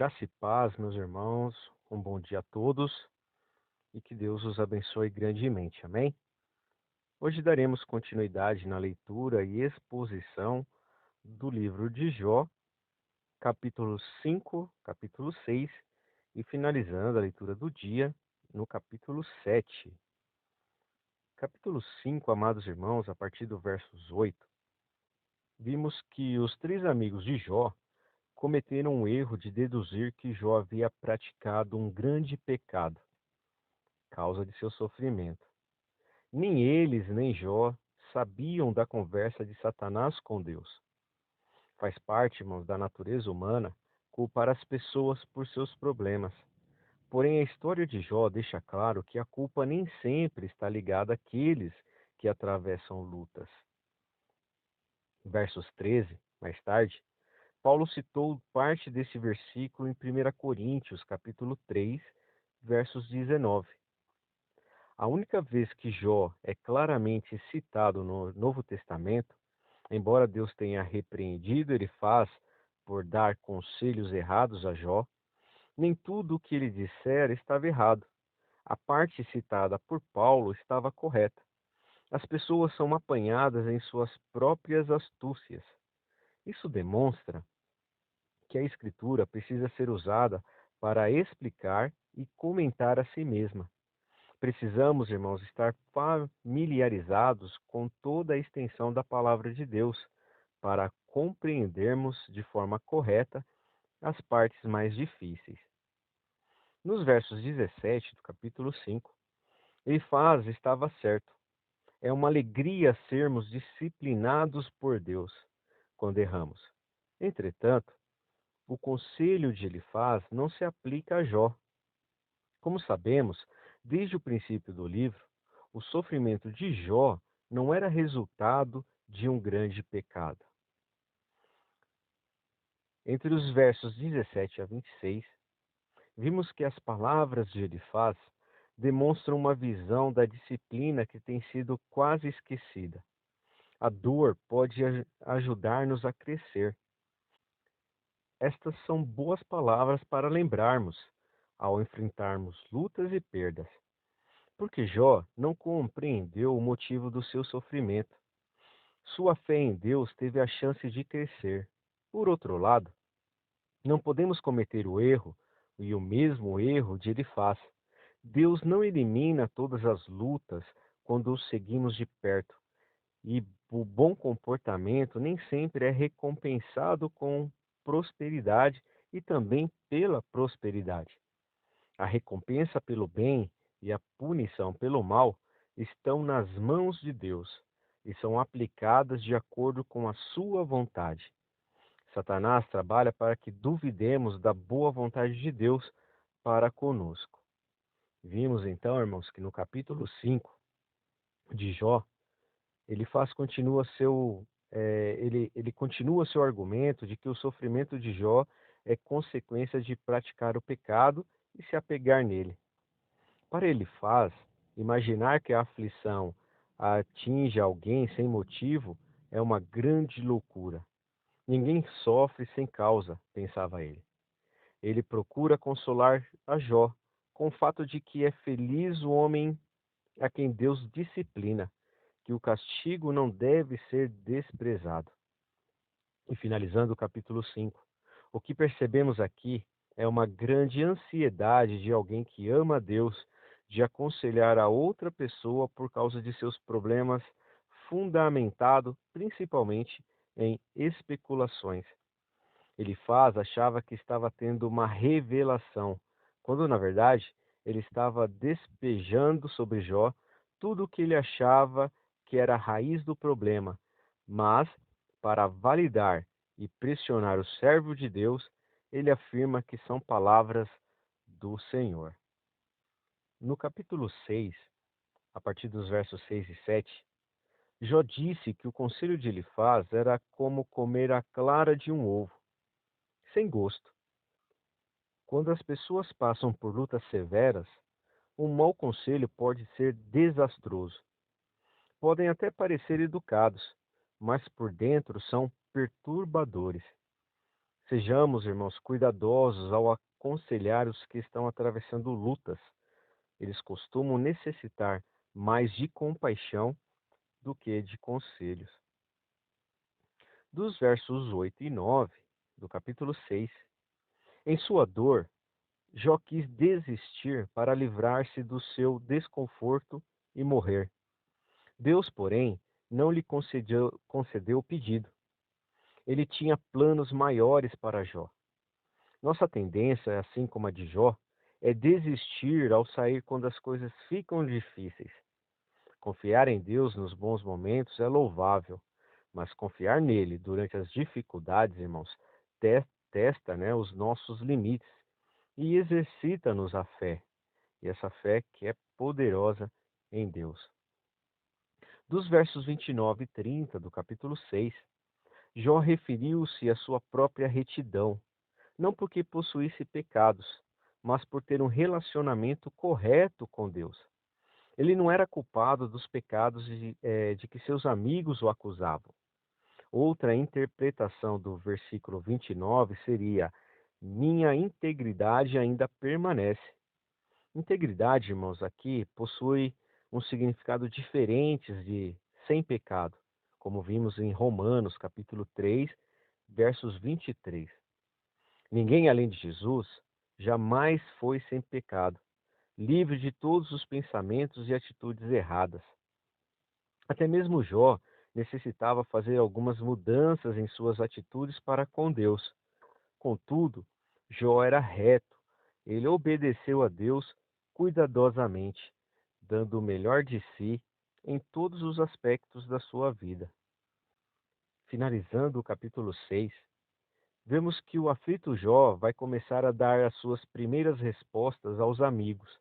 Graça e paz, meus irmãos. Um bom dia a todos e que Deus os abençoe grandemente. Amém? Hoje daremos continuidade na leitura e exposição do livro de Jó, capítulo 5, capítulo 6 e finalizando a leitura do dia no capítulo 7. Capítulo 5, amados irmãos, a partir do versos 8, vimos que os três amigos de Jó cometeram o erro de deduzir que Jó havia praticado um grande pecado, causa de seu sofrimento. Nem eles, nem Jó sabiam da conversa de Satanás com Deus. Faz parte, irmãos, da natureza humana culpar as pessoas por seus problemas. Porém, a história de Jó deixa claro que a culpa nem sempre está ligada àqueles que atravessam lutas. Versos 13, mais tarde, Paulo citou parte desse versículo em 1 Coríntios, capítulo 3, versos 19. A única vez que Jó é claramente citado no Novo Testamento, embora Deus tenha repreendido Elifaz por dar conselhos errados a Jó, nem tudo o que ele dissera estava errado. A parte citada por Paulo estava correta. As pessoas são apanhadas em suas próprias astúcias. Isso demonstra que a Escritura precisa ser usada para explicar e comentar a si mesma. Precisamos, irmãos, estar familiarizados com toda a extensão da palavra de Deus para compreendermos de forma correta as partes mais difíceis. Nos versos 17 do capítulo 5, Elifaz estava certo. É uma alegria sermos disciplinados por Deus quando erramos. Entretanto, o conselho de Elifaz não se aplica a Jó. Como sabemos, desde o princípio do livro, o sofrimento de Jó não era resultado de um grande pecado. Entre os versos 17 a 26, vimos que as palavras de Elifaz demonstram uma visão da disciplina que tem sido quase esquecida. A dor pode ajudar-nos a crescer. Estas são boas palavras para lembrarmos ao enfrentarmos lutas e perdas. Porque Jó não compreendeu o motivo do seu sofrimento. Sua fé em Deus teve a chance de crescer. Por outro lado, não podemos cometer o erro e o mesmo erro de Elifaz. Deus não elimina todas as lutas quando os seguimos de perto, e o bom comportamento nem sempre é recompensado com prosperidade e também pela prosperidade. A recompensa pelo bem e a punição pelo mal estão nas mãos de Deus e são aplicadas de acordo com a sua vontade. Satanás trabalha para que duvidemos da boa vontade de Deus para conosco. Vimos então, irmãos, que no capítulo 5 de Jó, ele continua seu argumento de que o sofrimento de Jó é consequência de praticar o pecado e se apegar nele. Para Elifaz, imaginar que a aflição atinge alguém sem motivo é uma grande loucura. Ninguém sofre sem causa, pensava ele. Ele procura consolar a Jó com o fato de que é feliz o homem a quem Deus disciplina, que o castigo não deve ser desprezado. E finalizando o capítulo 5, o que percebemos aqui é uma grande ansiedade de alguém que ama a Deus de aconselhar a outra pessoa por causa de seus problemas, fundamentado principalmente em especulações. Elifaz achava que estava tendo uma revelação, quando na verdade ele estava despejando sobre Jó tudo o que ele achava que era a raiz do problema, mas para validar e pressionar o servo de Deus, ele afirma que são palavras do Senhor. No capítulo 6, a partir dos versos 6 e 7, Jó disse que o conselho de Elifaz era como comer a clara de um ovo, sem gosto. Quando as pessoas passam por lutas severas, um mau conselho pode ser desastroso. Podem até parecer educados, mas por dentro são perturbadores. Sejamos, irmãos, cuidadosos ao aconselhar os que estão atravessando lutas. Eles costumam necessitar mais de compaixão do que de conselhos. Dos versos 8 e 9 do capítulo 6. Em sua dor, Jó quis desistir para livrar-se do seu desconforto e morrer. Deus, porém, não lhe concedeu o pedido. Ele tinha planos maiores para Jó. Nossa tendência, assim como a de Jó, é desistir ao sair quando as coisas ficam difíceis. Confiar em Deus nos bons momentos é louvável, mas confiar nele durante as dificuldades, irmãos, testa, né, os nossos limites e exercita-nos a fé, e essa fé que é poderosa em Deus. Dos versos 29 e 30 do capítulo 6, Jó referiu-se à sua própria retidão, não porque possuísse pecados, mas por ter um relacionamento correto com Deus. Ele não era culpado dos pecados de que seus amigos o acusavam. Outra interpretação do versículo 29 seria: minha integridade ainda permanece. Integridade, irmãos, aqui possui um significado diferente de sem pecado, como vimos em Romanos, capítulo 3, versos 23. Ninguém além de Jesus jamais foi sem pecado, livre de todos os pensamentos e atitudes erradas. Até mesmo Jó necessitava fazer algumas mudanças em suas atitudes para com Deus. Contudo, Jó era reto. Ele obedeceu a Deus cuidadosamente, dando o melhor de si em todos os aspectos da sua vida. Finalizando o capítulo 6, vemos que o aflito Jó vai começar a dar as suas primeiras respostas aos amigos.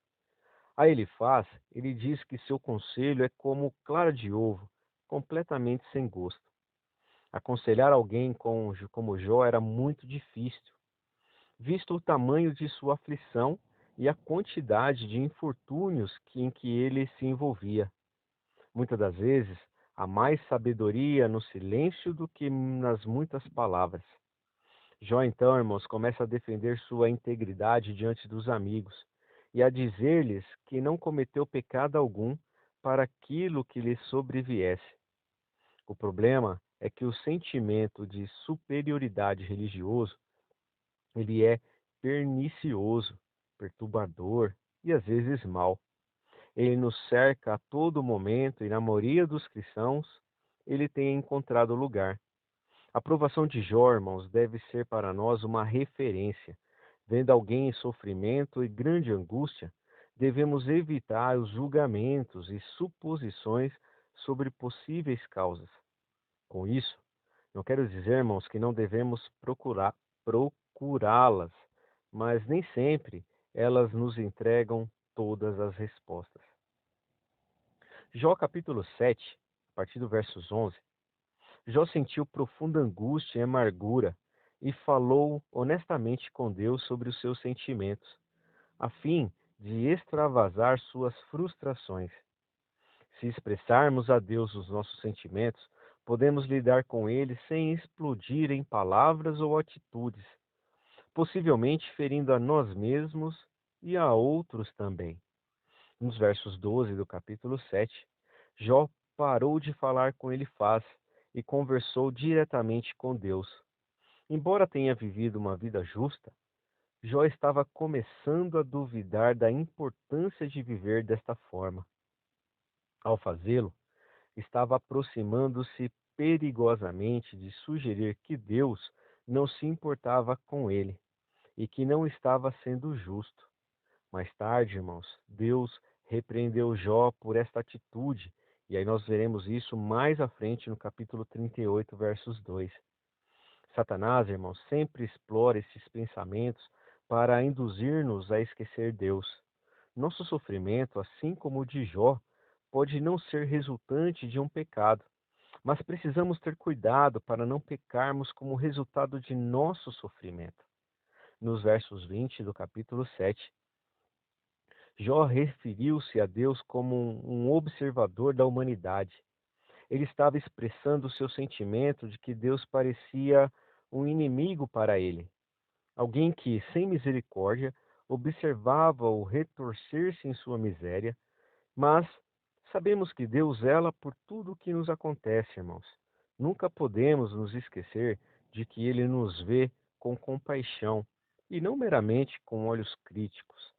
A Elifaz, ele diz que seu conselho é como clara de ovo, completamente sem gosto. Aconselhar alguém como Jó era muito difícil, visto o tamanho de sua aflição e a quantidade de infortúnios em que ele se envolvia. Muitas das vezes, há mais sabedoria no silêncio do que nas muitas palavras. Jó, então, irmãos, começa a defender sua integridade diante dos amigos e a dizer-lhes que não cometeu pecado algum para aquilo que lhe sobreviesse. O problema é que o sentimento de superioridade religioso, ele é pernicioso, perturbador e às vezes mau. Ele nos cerca a todo momento e na maioria dos cristãos ele tem encontrado lugar. A aprovação de Jó, irmãos, deve ser para nós uma referência. Vendo alguém em sofrimento e grande angústia, devemos evitar os julgamentos e suposições sobre possíveis causas. Com isso, não quero dizer, irmãos, que não devemos procurá-las, mas nem sempre elas nos entregam todas as respostas. Jó capítulo 7, a partir do versos 11, Jó sentiu profunda angústia e amargura e falou honestamente com Deus sobre os seus sentimentos, a fim de extravasar suas frustrações. Se expressarmos a Deus os nossos sentimentos, podemos lidar com eles sem explodir em palavras ou atitudes, possivelmente ferindo a nós mesmos e a outros também. Nos versos 12 do capítulo 7, Jó parou de falar com Elifaz e conversou diretamente com Deus. Embora tenha vivido uma vida justa, Jó estava começando a duvidar da importância de viver desta forma. Ao fazê-lo, estava aproximando-se perigosamente de sugerir que Deus não se importava com ele e que não estava sendo justo. Mais tarde, irmãos, Deus repreendeu Jó por esta atitude, e aí nós veremos isso mais à frente no capítulo 38, versos 2. Satanás, irmãos, sempre explora esses pensamentos para induzir-nos a esquecer Deus. Nosso sofrimento, assim como o de Jó, pode não ser resultante de um pecado, mas precisamos ter cuidado para não pecarmos como resultado de nosso sofrimento. Nos versos 20 do capítulo 7, Jó referiu-se a Deus como um observador da humanidade. Ele estava expressando o seu sentimento de que Deus parecia um inimigo para ele, alguém que, sem misericórdia, observava-o retorcer-se em sua miséria, mas sabemos que Deus zela por tudo o que nos acontece, irmãos. Nunca podemos nos esquecer de que Ele nos vê com compaixão e não meramente com olhos críticos.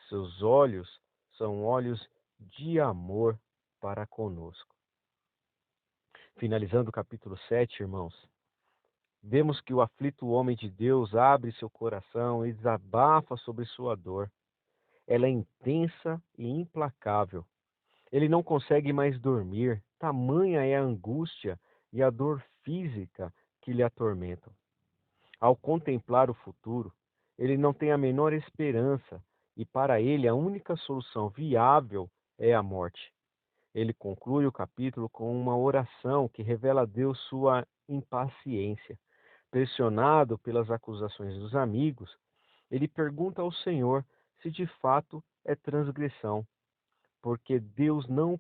Seus olhos são olhos de amor para conosco. Finalizando o capítulo 7, irmãos, vemos que o aflito homem de Deus abre seu coração e desabafa sobre sua dor. Ela é intensa e implacável. Ele não consegue mais dormir, tamanha é a angústia e a dor física que lhe atormentam. Ao contemplar o futuro, ele não tem a menor esperança e para ele a única solução viável é a morte. Ele conclui o capítulo com uma oração que revela a Deus sua impaciência. Pressionado pelas acusações dos amigos, ele pergunta ao Senhor se de fato é transgressão, porque Deus não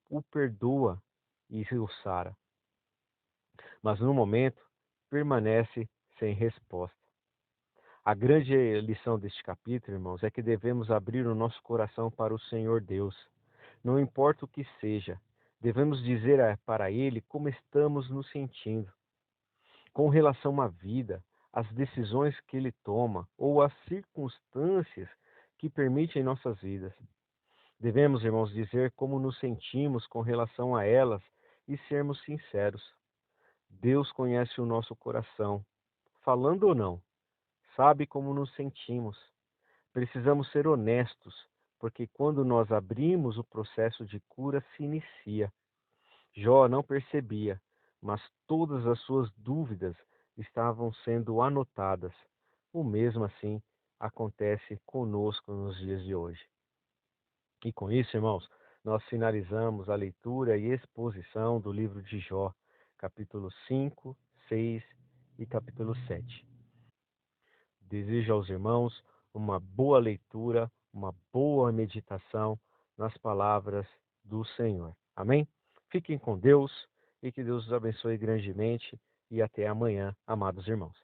o perdoa e o sara. Mas no momento permanece sem resposta. A grande lição deste capítulo, irmãos, é que devemos abrir o nosso coração para o Senhor Deus. Não importa o que seja, devemos dizer para Ele como estamos nos sentindo, com relação à vida, às decisões que Ele toma ou às circunstâncias que permitem em nossas vidas. Devemos, irmãos, dizer como nos sentimos com relação a elas e sermos sinceros. Deus conhece o nosso coração, falando ou não, sabe como nos sentimos. Precisamos ser honestos, porque quando nós abrimos, o processo de cura se inicia. Jó não percebia, mas todas as suas dúvidas estavam sendo anotadas. O mesmo assim acontece conosco nos dias de hoje. E com isso, irmãos, nós finalizamos a leitura e exposição do livro de Jó, capítulo 5, 6 e capítulo 7. Desejo aos irmãos uma boa leitura, uma boa meditação nas palavras do Senhor. Amém? Fiquem com Deus e que Deus os abençoe grandemente e até amanhã, amados irmãos.